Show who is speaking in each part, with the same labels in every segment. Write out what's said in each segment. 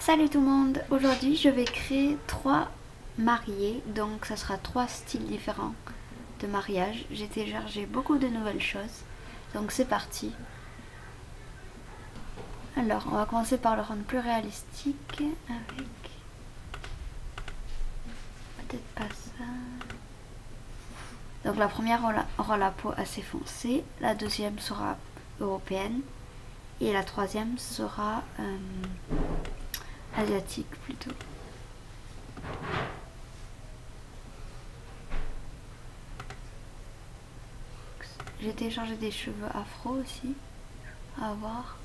Speaker 1: Salut tout le monde, aujourd'hui je vais créer 3 mariés, donc ça sera 3 styles différents de mariage. J'ai téléchargé beaucoup de nouvelles choses, donc c'est parti. Alors on va commencer par le rendre plus réalistique avec peut-être pas ça. Donc la première aura la peau assez foncée, la deuxième sera européenne et la troisième sera asiatique plutôt. J'ai téléchargé des cheveux afro aussi, à voir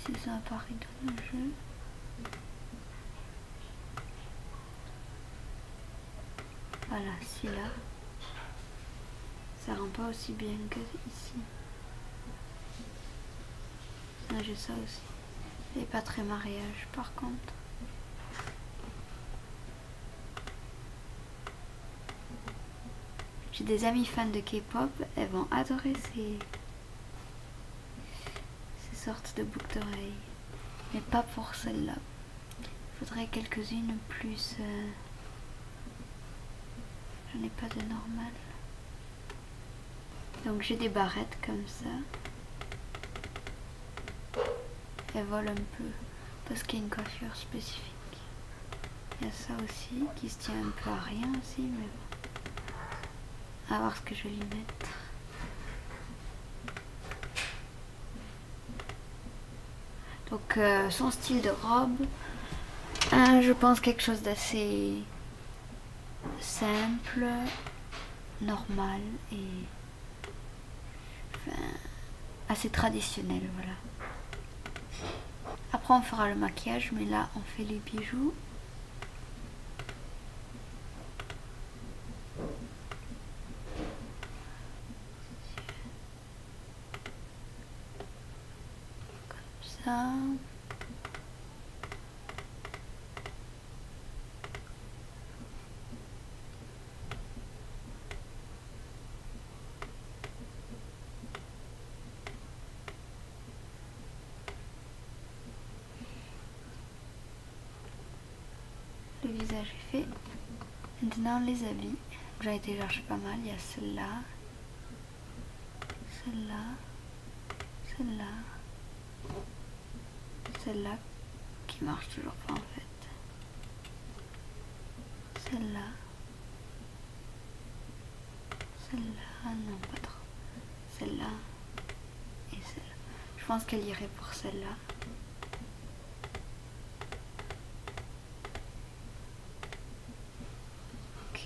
Speaker 1: si ça apparaît dans le jeu. Voilà, celui-là, ça rend pas aussi bien que ici. Là j'ai ça aussi, et pas très mariage par contre. J'ai des amis fans de K-pop, elles vont adorer ces sortes de boucles d'oreilles. Mais pas pour celle-là. Il faudrait quelques-unes plus... J'en ai pas de normal. Donc j'ai des barrettes comme ça. Elles volent un peu parce qu'il y a une coiffure spécifique. Il y a ça aussi qui se tient un peu à rien aussi, mais bon. À voir ce que je vais lui mettre. Donc son style de robe, je pense quelque chose d'assez simple, normal et assez traditionnel, voilà. Après on fera le maquillage, mais là on fait les bijoux. Comme ça. Le visage est fait. Maintenant les habits. J'en ai téléchargé pas mal. Il y a celle-là, celle-là, celle-là, celle-là qui marche toujours pas en fait. Celle-là, celle-là, non pas trop. Celle-là et celle-là. Je pense qu'elle irait pour celle-là.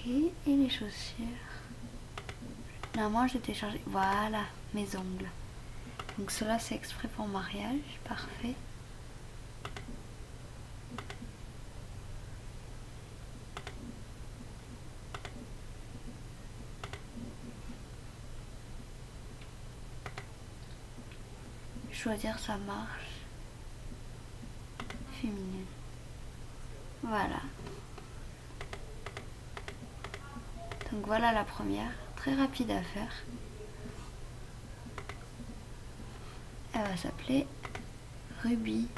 Speaker 1: Et les chaussures. Normalement j'ai téléchargé. Voilà, mes ongles. Donc cela c'est exprès pour mariage. Parfait. Choisir sa marche féminine. Voilà. Donc voilà la première, très rapide à faire. Elle va s'appeler Ruby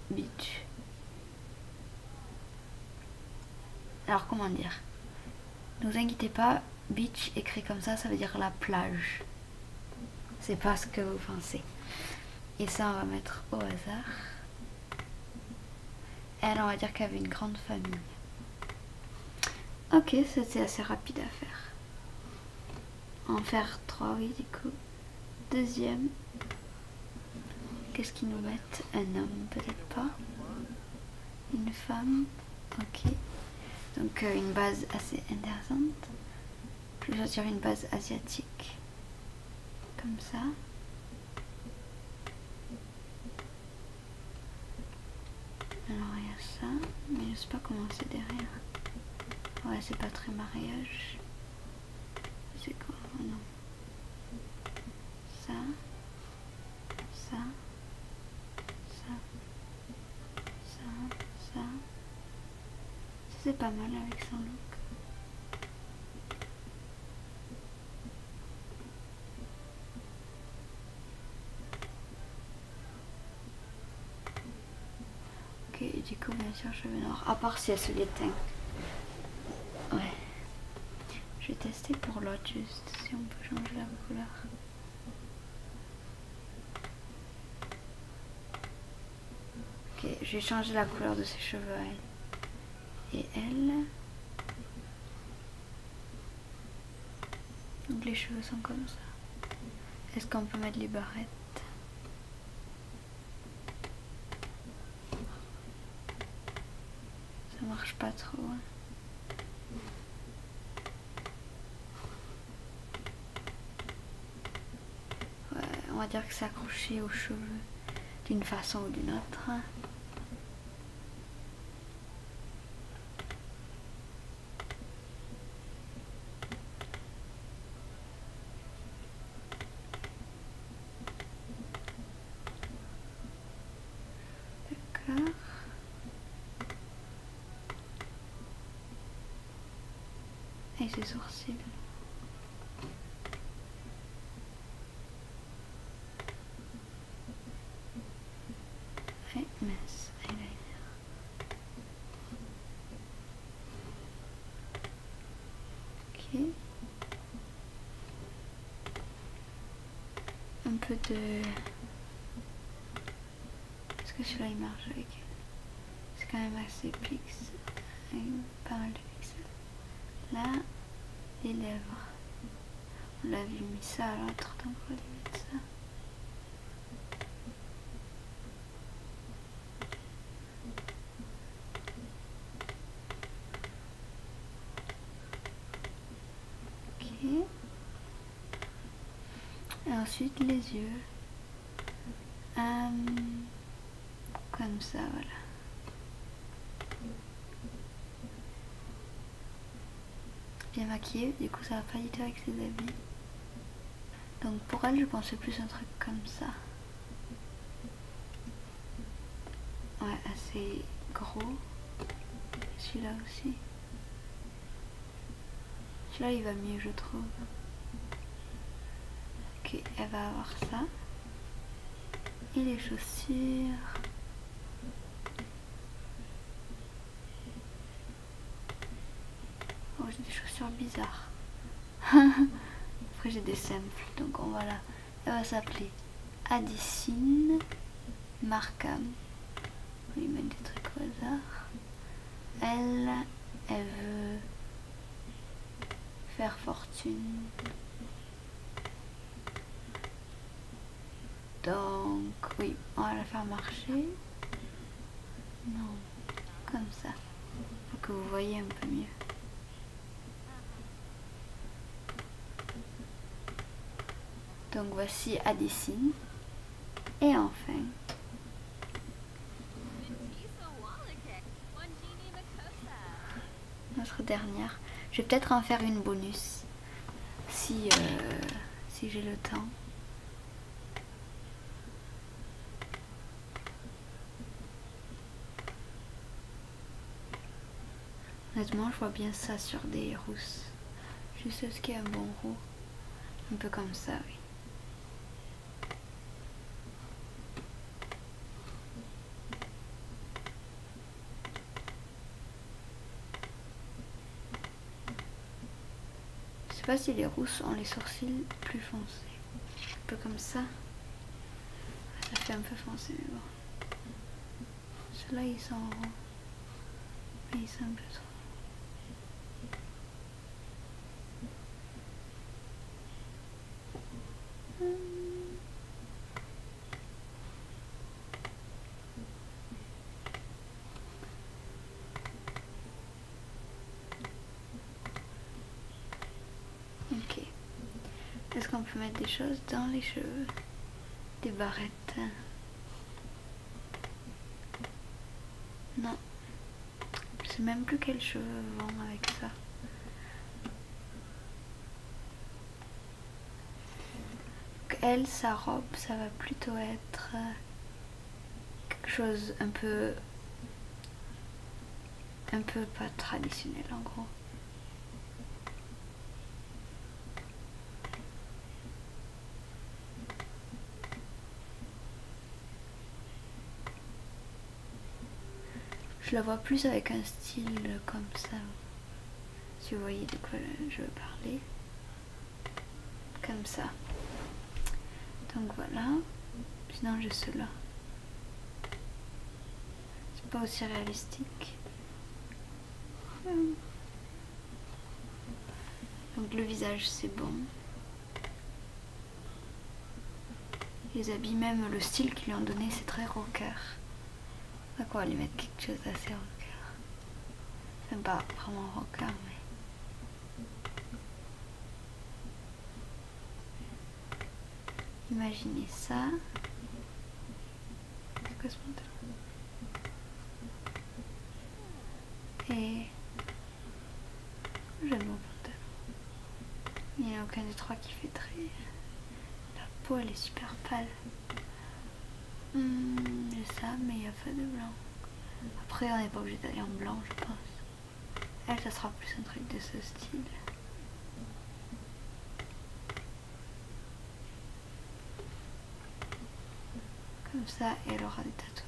Speaker 1: Beach. Alors comment dire? Ne vous inquiétez pas, beach écrit comme ça veut dire la plage. C'est pas ce que vous pensez. Et ça on va mettre au hasard. Elle, on va dire qu'elle avait une grande famille. Ok, c'était assez rapide à faire. En faire 3, oui, du coup. Deuxième. Qu'est-ce qu'ils nous mettent? Un homme, peut-être pas. Une femme. Ok. Donc une base assez intéressante. Je vais choisir une base asiatique. Comme ça. Alors il y a ça. Mais je sais pas comment c'est derrière. Ouais, c'est pas très mariage. C'est quoi? Oh non. Ça. Ça. Ça. Ça. Ça. C'est pas mal avec son look. Ok, et du coup, bien sûr, cheveux noirs. À part si elle se l'éteint. Ouais. Je vais tester pour l'autre juste, si on peut changer la couleur. Ok, je vais changer la couleur de ses cheveux à elle. Et elle... Donc les cheveux sont comme ça. Est-ce qu'on peut mettre les barrettes? Ça marche pas trop. Hein. Ouais, on va dire que c'est accroché aux cheveux d'une façon ou d'une autre. D'accord. Et ses sourcils. Et mince, eyeliner. Ok. Un peu de... Est-ce que celui-là il marche avec elle? C'est quand même assez pixel. Pas mal de pixels. Là, les lèvres. On l'avait mis ça à l'autre, donc on va lui mettre ça. Ok. Et ensuite les yeux. Comme ça, voilà. Bien maquillée, du coup ça va pas du tout avec ses habits. Donc pour elle, je pensais plus un truc comme ça. Ouais, assez gros. Celui-là aussi. Celui-là il va mieux, je trouve. Ok, elle va avoir ça. Et les chaussures. Oh, j'ai des chaussures bizarres. Après j'ai des simples, donc on va là. Elle va s'appeler Addisine Markham. On lui met des trucs au hasard. Elle veut faire fortune. Donc oui, on va la faire marcher. Non, comme ça. Pour que vous voyez un peu mieux. Donc voici Addisine. Et enfin, notre dernière. Je vais peut-être en faire une bonus. Si j'ai le temps. Honnêtement, je vois bien ça sur des rousses. Juste ce qui est un bon roux. Un peu comme ça, oui. Je sais pas si les rousses ont les sourcils plus foncés. Un peu comme ça. Ça fait un peu foncé, mais bon. Ceux-là, ils sont roux. Mais ils sont un peu trop. Ok. Est-ce qu'on peut mettre des choses dans les cheveux? Des barrettes? Non. Je sais même plus quels cheveux vont avec ça. Donc elle, sa robe, ça va plutôt être quelque chose un peu pas traditionnel en gros. Je la vois plus avec un style comme ça. Si vous voyez de quoi je veux parler. Comme ça. Donc voilà. Sinon j'ai ceux-là. C'est pas aussi réalistique. Donc le visage c'est bon. Les habits, même le style qu'ils lui ont donné, c'est très rocker. Donc on va lui mettre quelque chose d'assez rocker. Même pas vraiment rocker, mais... Imaginez ça. C'est quoi ce pantalon? Et... J'aime mon pantalon. Il n'y en a aucun des trois qui fait très... La peau elle est super pâle. J'ai ça, mais il n'y a pas de blanc. Après on n'est pas obligé d'aller en blanc, je pense. Elle, ça sera plus un truc de ce style. Comme ça, et elle aura des tatouages.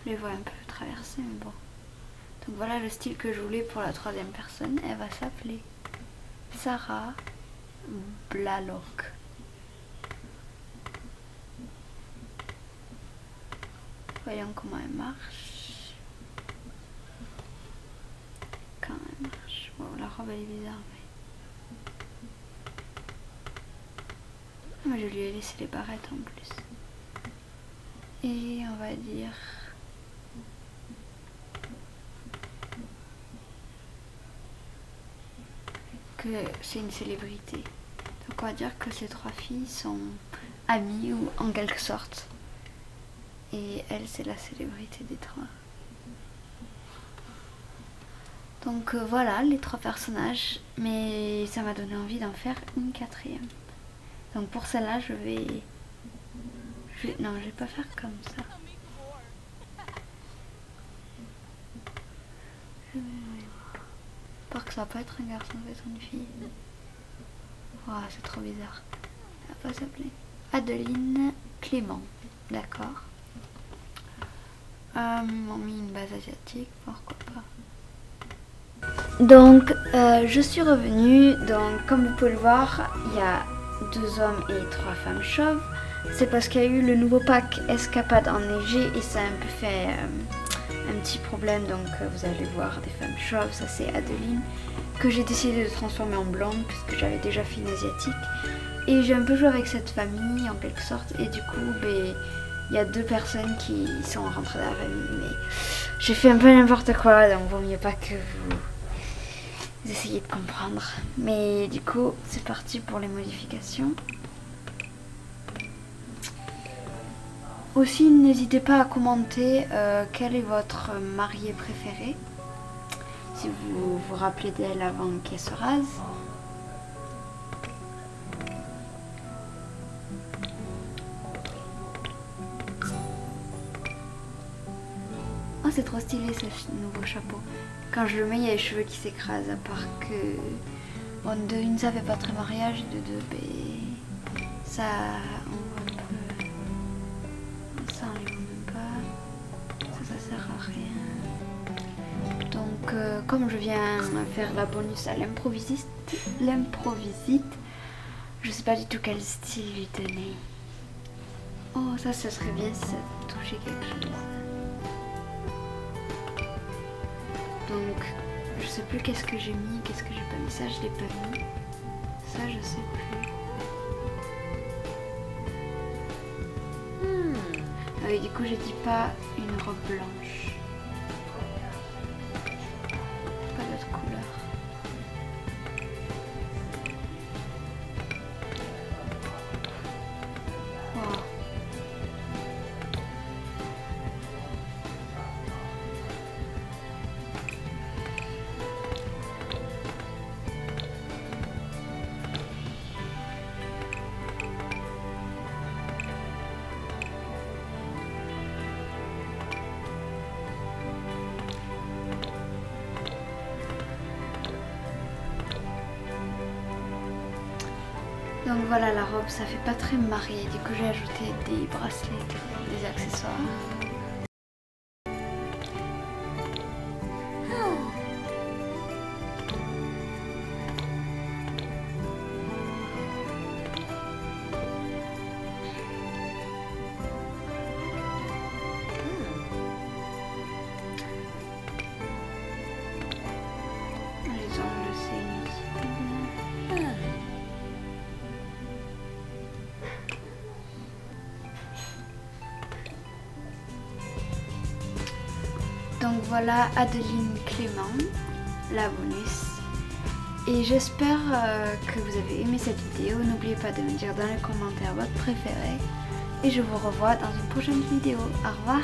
Speaker 1: Je les vois un peu traverser, mais bon. Donc voilà le style que je voulais pour la troisième personne. Elle va s'appeler Sarah Blalock. Voyons comment elle marche. Quand elle marche. Wow, la robe elle est bizarre. Mais je lui ai laissé les barrettes en plus. Et on va dire... que c'est une célébrité. Donc on va dire que ces trois filles sont amies ou en quelque sorte. Et elle c'est la célébrité des trois. Donc voilà les trois personnages. Mais ça m'a donné envie d'en faire une quatrième. Donc pour celle-là je vais... Non, je vais pas faire comme ça. Parce que ça va pas être un garçon, ça va être une fille. Waouh, c'est trop bizarre. Elle va pas s'appeler Adeline Clément. D'accord. On met une base asiatique, pourquoi pas. Donc, je suis revenue. Donc, comme vous pouvez le voir, il y a 2 hommes et 3 femmes chauves. C'est parce qu'il y a eu le nouveau pack Escapade enneigé et ça a un peu fait un petit problème. Donc vous allez voir des femmes chauves, ça c'est Adeline, que j'ai décidé de transformer en blonde puisque j'avais déjà fait une asiatique. Et j'ai un peu joué avec cette famille en quelque sorte et du coup il y a 2 personnes qui sont rentrées dans la famille. Mais j'ai fait un peu n'importe quoi, donc vaut mieux pas que vous essayez de comprendre. Mais du coup c'est parti pour les modifications. Aussi, n'hésitez pas à commenter quel est votre mariée préférée, si vous vous rappelez d'elle avant qu'elle se rase. Oh, c'est trop stylé ce nouveau chapeau. Quand je le mets, il y a les cheveux qui s'écrasent, à part que... Bon, de une, ça fait pas très mariage, de deux, ben... ça... on voit un peu... Ça on les voit même pas, ça sert à rien. Donc comme je viens faire la bonus à l'improviste, je sais pas du tout quel style lui donner. Oh ça serait bien si ça touchait quelque chose. Donc je sais plus qu'est-ce que j'ai mis, qu'est-ce que j'ai pas mis, ça je l'ai pas mis, ça je sais plus. Et du coup, je dis pas une robe blanche. Pas d'autre couleur. Wow. Donc voilà, la robe, ça fait pas très mariée. Du coup, j'ai ajouté des bracelets, des accessoires. Les ongles, c'est inutile. Donc voilà Adeline Clément, la bonus. Et j'espère que vous avez aimé cette vidéo. N'oubliez pas de me dire dans les commentaires votre préféré. Et je vous revois dans une prochaine vidéo. Au revoir!